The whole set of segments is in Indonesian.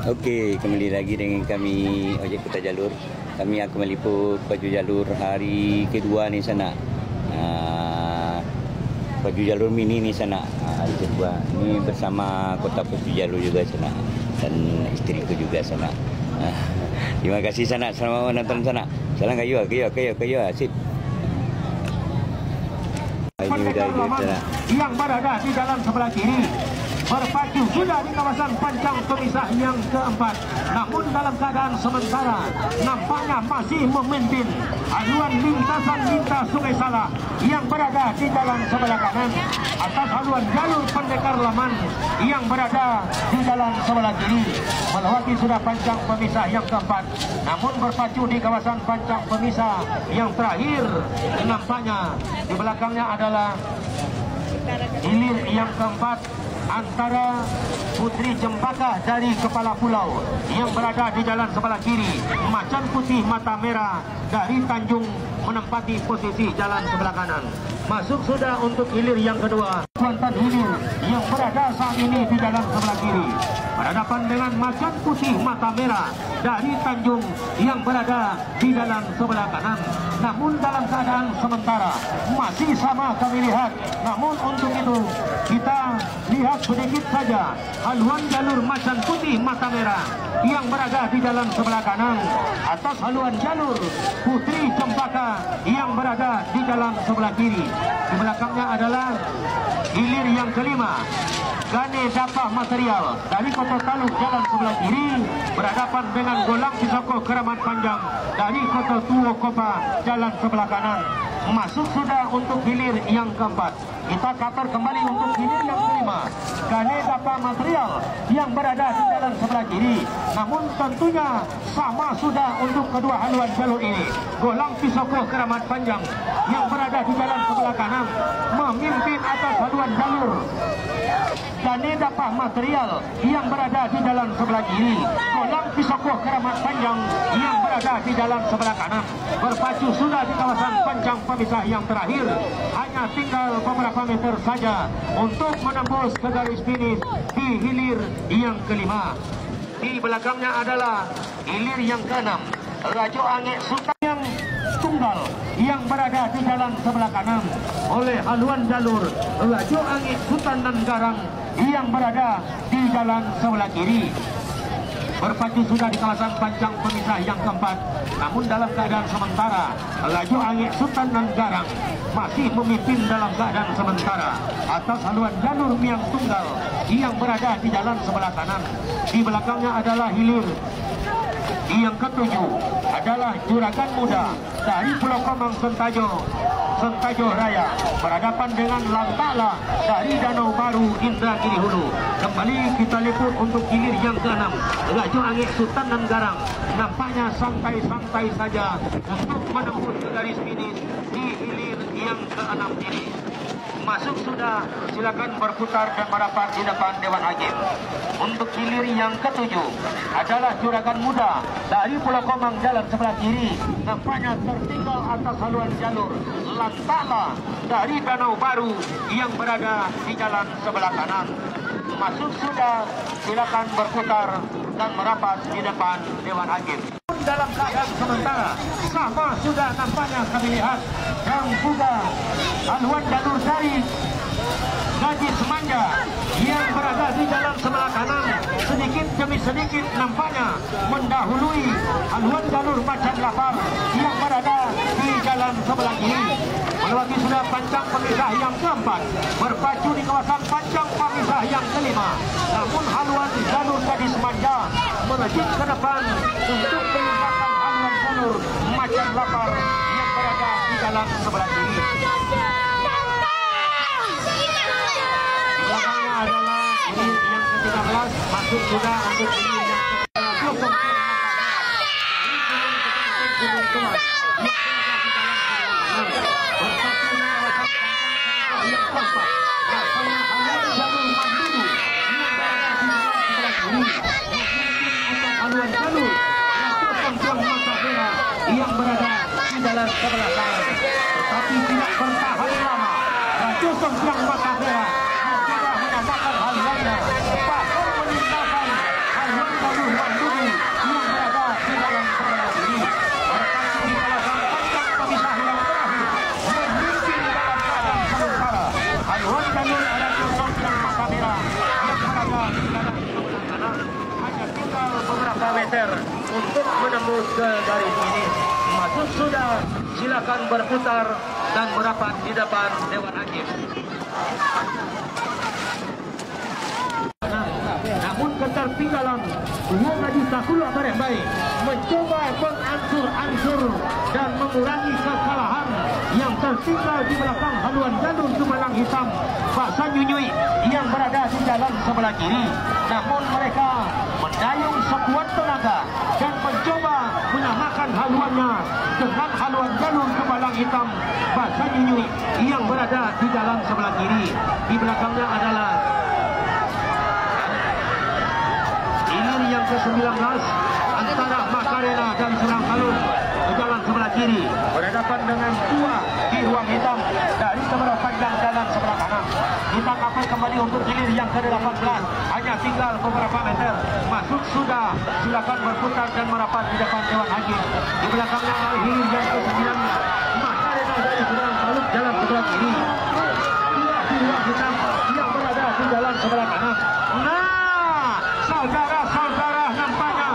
Okey, kembali lagi dengan kami Ojek Kota Jalur. Kami akan meliput baju jalur hari kedua ni sana. Baju jalur mini ni sana. Hari kedua ni bersama Kota Baju Jalur juga sana dan isteriku juga sana. Terima kasih sana. Selamat menonton sana. Salam kayu. Sip. Ini udah sana. Yang berada di dalam sebelah kiri berpacu sudah di kawasan pancang pemisah yang keempat, namun dalam keadaan sementara nampaknya masih memimpin haluan lintasan lintas Sungai Salah yang berada di dalam sebelah kanan atas haluan jalur Pendekar Laman yang berada di dalam sebelah kiri melewati sudah pancang pemisah yang keempat, namun berpacu di kawasan pancang pemisah yang terakhir. Nampaknya di belakangnya adalah hilir yang keempat antara Putri Cempaka dari Kepala Pulau yang berada di jalan sebelah kiri, Macan Putih Mata Merah dari Tanjung menempati posisi jalan sebelah kanan. Masuk sudah untuk hilir yang kedua, Kuantan Hilir yang berada saat ini di jalan sebelah kiri berhadapan dengan Macan Putih Mata Merah dari Tanjung yang berada di jalan sebelah kanan. Namun dalam keadaan sementara masih sama kami lihat. Namun untuk itu kita lihat sedikit saja haluan jalur Macan Putih Mata Merah yang berada di jalan sebelah kanan atas haluan jalur Putri Cempaka yang berada di jalan sebelah kiri. Di belakangnya adalah hilir yang kelima, Gane Dapa Material dari Kota Taluk jalan sebelah kiri berhadapan dengan Golang Pisoko Keramat Panjang dari Kota Tuo Kopa jalan sebelah kanan. Masuk sudah untuk hilir yang keempat. Kita kabar kembali untuk hilir yang kelima, Gane Dapa Material yang berada di jalan sebelah kiri. Namun tentunya sama sudah untuk kedua haluan jalur ini. Golang Pisoko Keramat Panjang yang berada di jalan sebelah kanan memimpin atas haluan jalur Gane Dapa Material yang berada di jalan sebelah kiri. Golang Pisoko Keramat Panjang yang berada di jalan sebelah kanan berpacu sudah di kawasan pancang pemisah yang terakhir. Hanya tinggal beberapa meter saja untuk menembus ke garis finish di hilir yang kelima. Di belakangnya adalah hilir yang keenam, Rajo Angin Sultan yang tunggal yang berada di jalan sebelah kanan oleh haluan jalur Rajo Angin Sultan dan Garang yang berada di jalan sebelah kiri. Berpacu sudah di kawasan pancang pemisah yang keempat, namun dalam keadaan sementara Rajo Angin Sultan dan Garang masih memimpin dalam keadaan sementara atas haluan jalur Miang Tunggal yang berada di jalan sebelah kanan. Di belakangnya adalah hilir yang ketujuh adalah Juragan Muda dari Pulau Komang Sentajo Raya berhadapan dengan Lantala dari Danau Baru Indragiri Hulu. Kembali kita liput untuk hilir yang keenam, Rajo Angin Sultan dan Garang nampaknya santai-santai saja untuk menembus ke garis finish di hilir yang keenam ini. Masuk sudah, silakan berputar dan merapat di depan Dewan Hakim. Untuk hilir yang ketujuh adalah Juragan Muda dari Pulau Komang jalan sebelah kiri, nampaknya tertinggal atas haluan jalur Lantala dari Danau Baru yang berada di jalan sebelah kanan. Masuk sudah, silakan berputar dan merapat di depan Dewan Hakim. Dalam keadaan sementara sama sudah nampaknya kami lihat yang juga haluan jalur dari Gaji Semanja yang berada di jalan sebelah kanan sedikit demi sedikit nampaknya mendahului haluan jalur Macan Lapar yang berada di jalan sebelah kiri. Melewati sudah pancang pemisah yang keempat, berpacu di kawasan pancang pemisah yang kelima. Namun haluan jalur Gaji Semanja melejit ke depan untuk meninggalkan haluan jalur Macan Lapar yang berada di jalan sebelah kiri. Belakangnya adalah ini yang ke-13, masuk sudah untuk ini yang ke-12. Yang berada di jalan sebelah kanan, tetapi tidak bertahan lama. Raja Songkyang Mata Merah sudah menyatakan hal lainnya, bahkan meninggalkan haluan jalur beberapa meter untuk menembus ke garis ini. Masuk sudah, silakan berputar dan merapat di depan Dewan Hakim. Namun ketertinggalan Uang Haji Sakula baik-baik mencoba mengansur-ansur dan mengurangi kesalahan yang tertinggal di belakang haluan jalur Jumalang Hitam Bahasa Nyunyui yang berada di jalan sebelah kiri. Namun mereka mendayung sekuat tenaga dan mencoba menyamakan haluannya dengan haluan jalur Jumalang Hitam Bahasa Nyunyui yang berada di jalan sebelah kiri. Di belakangnya adalah yang ke-19 antara Makarena dan Serang Kalung ke jalan sebelah kiri berhadapan dengan Tua di ruang hitam dari seberang panjang jalan sebelah kanan. Kita akan kembali untuk hilir yang ke-18, hanya tinggal beberapa meter. Masuk sudah, silakan berputar dan merapat di depan Dewan Hakim. Di belakangnya hilir yang ke-9 Makarena dari Serang Kalung jalan sebelah kiri. Tua di ruang hitam yang berada di jalan sebelah kanan. Saudara-saudara, nampaknya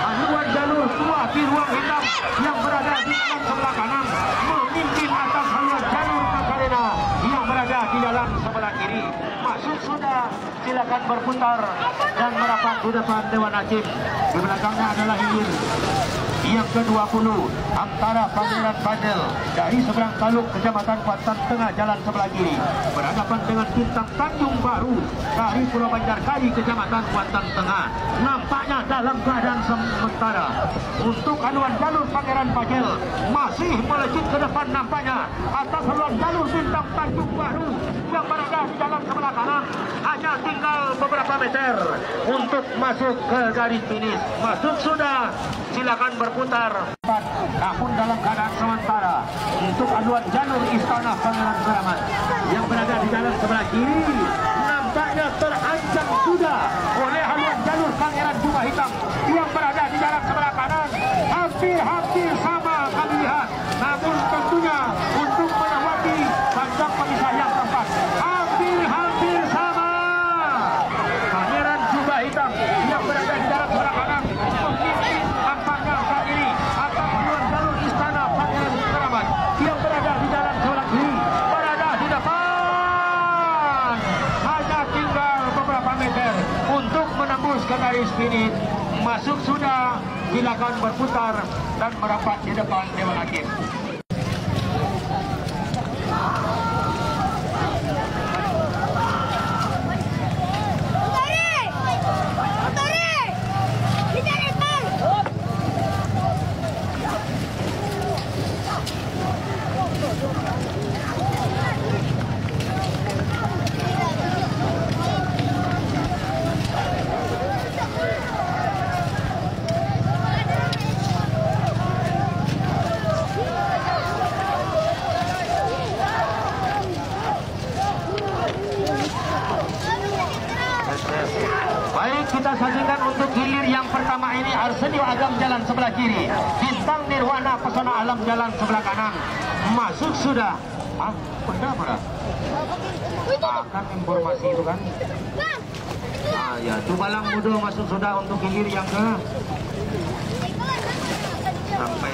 haluan jalur Tua di ruang hitam yang berada di jalan sebelah kanan memimpin atas haluan jalur Makarena yang berada di jalan sebelah kiri. Masuk sudah, silakan berputar dan merapat di depan Dewan Hakim. Di belakangnya adalah hilir yang ke-20 antara Pangeran Fadel dari seberang Taluk Kecamatan Kuantan Tengah jalan sebelah kiri berhadapan dengan Bintang Tanjung Baru dari Pulau Banjarkari Kecamatan Kuantan Tengah. Nampaknya dalam keadaan sementara untuk haluan jalur Pangeran Fadel masih melejit ke depan nampaknya atas haluan jalur Bintang Tanjung Baru yang berada di jalan sebelah kanan. Hanya tinggal beberapa meter untuk masuk ke garis finish. Masuk sudah, silakan berputar. Namun dalam keadaan sementara untuk haluan jalur Istana Pangeran Keramat yang berada di jalan sebelah kiri nampaknya terancam sudah oleh haluan jalur Pangeran Bunga Hitam yang berada di jalan sebelah kanan. Hampir sama kami lihat, namun tentunya untuk melewati panjang pemisah yang keempat hampir sama. Pangeran Bunga Hitam yang berada di jalan sebelah kanan memimpin tampaknya saat ini atas haluan jalur Istana Pangeran Keramat yang berada di jalan sebelah kiri berada di depan. Hanya tinggal beberapa meter untuk menembus ke garis finish. Masuk sudah, silakan berputar dan merapat di depan Dewan Hakim. Baik, kita saksikan untuk hilir yang pertama ini Arsenio Agam jalan sebelah kiri, Bintang Nirwana Pesona Alam jalan sebelah kanan. Masuk sudah. Benda apa? Akan informasi itu kan? Ya, Jumalang Mudo masuk sudah untuk hilir yang ke sampai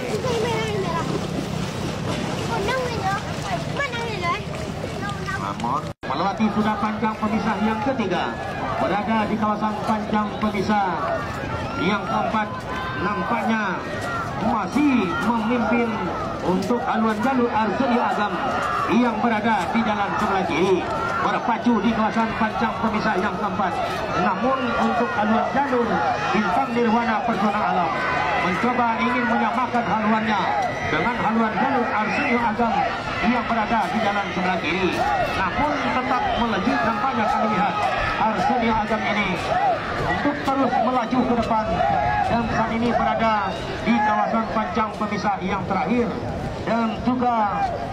Namun melewati sudah panjang pemisah yang ketiga, berada di kawasan panjang pemisah yang keempat. Nampaknya masih memimpin untuk haluan jalur Arsenio Agam yang berada di jalan sebelah kiri, berpacu di kawasan panjang pemisah yang keempat. Namun untuk haluan jalur Bintang Nirwana Pesona Alam mencoba ingin menyamakan haluannya dengan haluan jalur Arsenio Agam yang berada di jalan sebelah kiri. Namun tetap melejit nampaknya kami lihat Arsenio Agam ini untuk terus melaju ke depan dan saat ini berada di kawasan panjang pemisah yang terakhir dan juga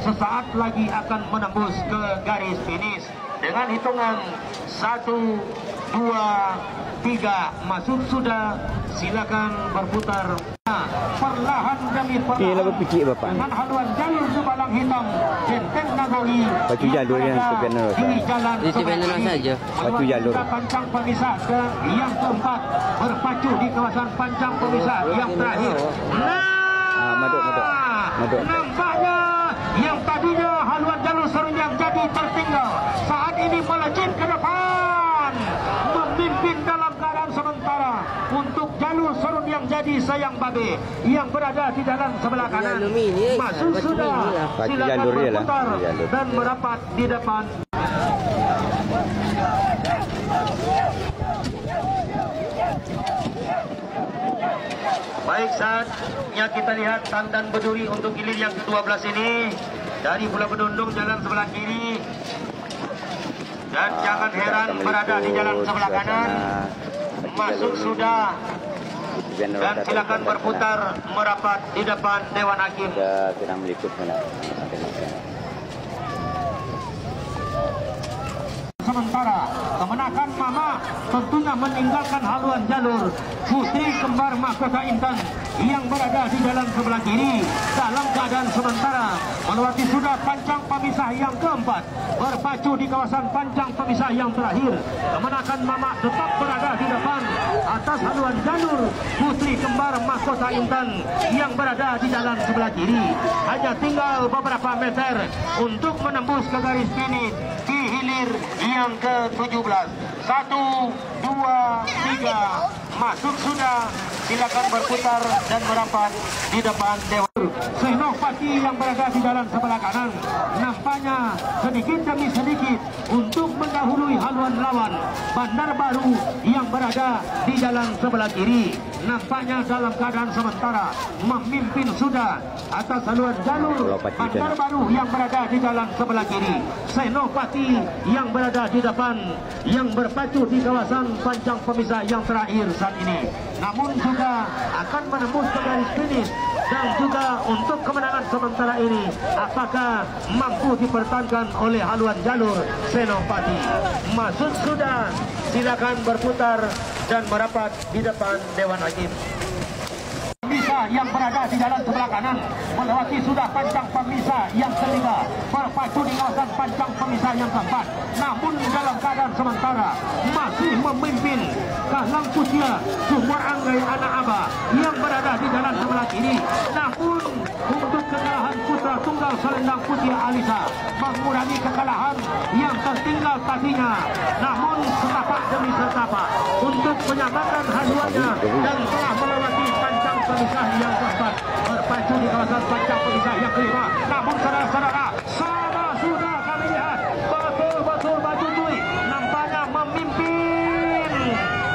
sesaat lagi akan menembus ke garis finish. dengan hitungan 1, 2, 3 masuk sudah. Silakan berputar. Perlahan demi perlahan dengan haluan jalur Subalang Hitam Benteng Nagori Pacu jalur yang sebenarnya di jalan saja. Pacu jalur pancang pemisah ke yang keempat berpacu di kawasan pancang pemisah yang terakhir. Maduk. Nampaknya yang tadinya haluan jalur serenjang jadi tertinggal saat ini melejit ke depan, memimpin dalam keadaan sementara untuk jalur serun yang jadi sayang babe yang berada di dalam sebelah kanan. Masuk sudah, silakan berputar dan merapat di depan. Baik, saatnya kita lihat tandan berduri untuk gilir yang ke-12 ini dari Pulau Bedundung jalan sebelah kiri, dan jangan heran berada di jalan sebelah kanan. Masuk sudah dan silakan berputar merapat di depan Dewan Hakim. Kita meliput mana? Sementara kemenangan Mama tentunya meninggalkan haluan jalur Putri Kembar Mahkota Intan yang berada di jalan sebelah kiri dalam keadaan sementara melewati sudah pancang pemisah yang keempat, berpacu di kawasan pancang pemisah yang terakhir. Kemenangan Mama tetap berada di depan atas haluan jalur Putri Kembar Mahkota Intan yang berada di jalan sebelah kiri. Hanya tinggal beberapa meter untuk menembus ke garis finish di hilir yang ke-17. 1, 2, 3 masuk sudah. Silakan berputar dan merapat di depan Dewan. Senopati yang berada di jalan sebelah kanan nampaknya sedikit demi sedikit untuk mendahului haluan lawan Bandar Baru yang berada di jalan sebelah kiri. Nampaknya dalam keadaan sementara memimpin sudah atas haluan jalur Bandar Baru yang berada di jalan sebelah kiri. Senopati yang berada di depan yang berpacu di kawasan pancang pemisah yang terakhir saat ini, namun juga akan menembus ke garis finish. Dan juga untuk kemenangan sementara ini, apakah mampu dipertahankan oleh haluan jalur Senopati? Masuk sudah, silakan berputar dan merapat di depan Dewan Hakim. Pemisah yang berada di jalan sebelah kanan melewati sudah pancang pemisah yang ketiga, berpacu di kawasan pancang pemisah yang keempat, namun dalam keadaan sementara masih memimpin Kahlang Pusia Sumber Anggai Anak Aba yang berada di jalan sebelah kiri. Namun untuk kekalahan putra tunggal Selendang Putih Alisa mengurangi kekalahan yang tertinggal tadinya, namun setapak demi setapak untuk menyamakan haluannya dan telah melewati pancang pemisah yang keempat, berpacu di kawasan pancang pemisah yang kelima. Namun saudara-saudara, sama sudah kami lihat betul-betul Baju Tui nampaknya memimpin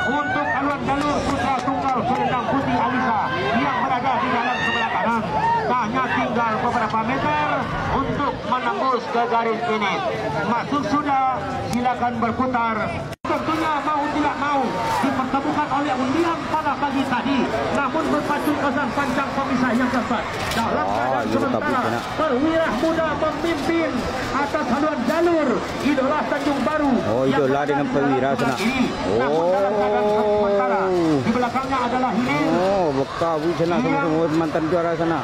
untuk haluan jalur putra tunggal Selendang Putih Alisa yang berada di jalan sebelah kanan. Hanya tinggal beberapa meter untuk menembus ke garis finish. Masuk sudah, silakan berputar. Tentunya mau tidak mau dipertemukan oleh undian pada pagi tadi, namun berpacu kawasan pancang pemisah yang keempat. Dalam keadaan sementara Perwira Muda memimpin atas haluan jalur Idola Tanjung Baru. Idola dengan Perwira sana. Di belakangnya adalah Hilir. Bekawi sana semua mantan juara sana.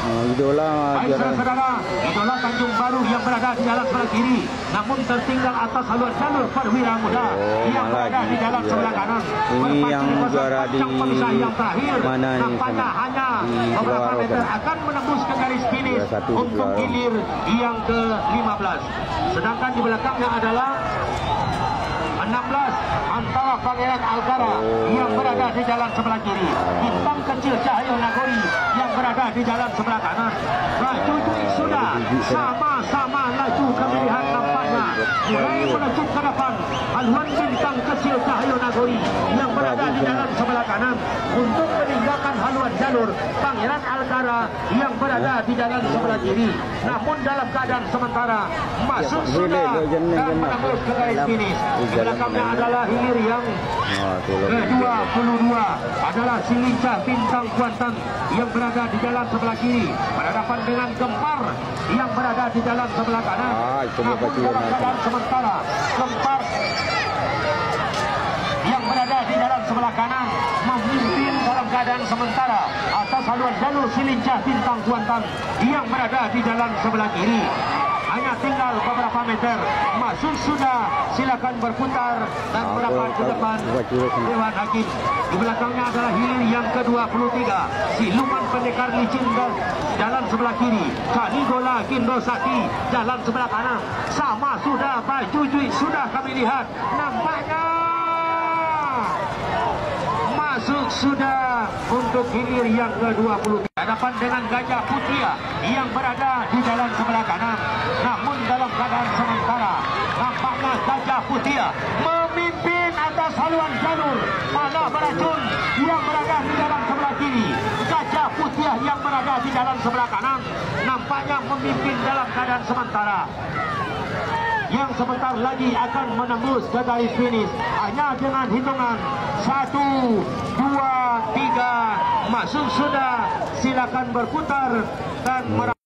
Idola juara. Saudara, Idola Tanjung Baru yang berada di jalan sebelah kiri, namun tertinggal atas haluan jalur Perwira Muda yang berada di jalan sebelah kanan. Ini yang juara di yang terakhir, mana ini? nampaknya hanya beberapa meter akan menembus ke garis finish untuk hilir yang ke-15. Sedangkan di belakangnya adalah 16 antara Pangeran Algara yang berada di jalan sebelah kiri, Bintang Kecil Cahyo Nagori yang berada di jalan sebelah kanan. Laju sudah sama-sama laju kami lihat nampaknya mulai melaju ke depan haluan Bintang Kecil Cahyo Nagori yang berada di jalan sebelah kanan untuk meninggalkan haluan jalur Pangeran Alkara yang berada di jalan sebelah kiri. Namun dalam keadaan sementara masuk sudah dan menembus ke garis finish. Di belakangnya adalah hilir yang ke-22 adalah si Lincah Bintang Kuantan yang berada di jalan sebelah kiri berhadapan dengan Gempar yang berada di jalan sebelah kanan. Namun dalam keadaan sementara Gempar yang berada di jalan sebelah kanan memimpin dalam keadaan sementara atas haluan jalur si Lincah Bintang Kuantan yang berada di jalan sebelah kiri. Hanya tinggal beberapa meter masuk sudah, silakan berputar dan merapat ke depan Dewan Hakim. Di belakangnya adalah hilir yang ke-23 siluman pendekar licin jalan sebelah kiri, Kanigola Kindosati jalan sebelah kanan. Sama sudah Pak Cucuy sudah kami lihat nampaknya masuk sudah untuk hilir yang ke-23 hadapan dengan Gajah Putria yang berada di jalan sebelah kanan. Namun dalam keadaan sementara nampaknya Gajah Putria memimpin atas haluan jalur Mana Beracun yang berada di jalan sebelah kiri. Gajah Putria yang berada di jalan sebelah kanan nampaknya memimpin dalam keadaan sementara, yang sebentar lagi akan menembus ke garis finish hanya dengan hitungan 1, 2, 3 masuk sudah, silakan berputar dan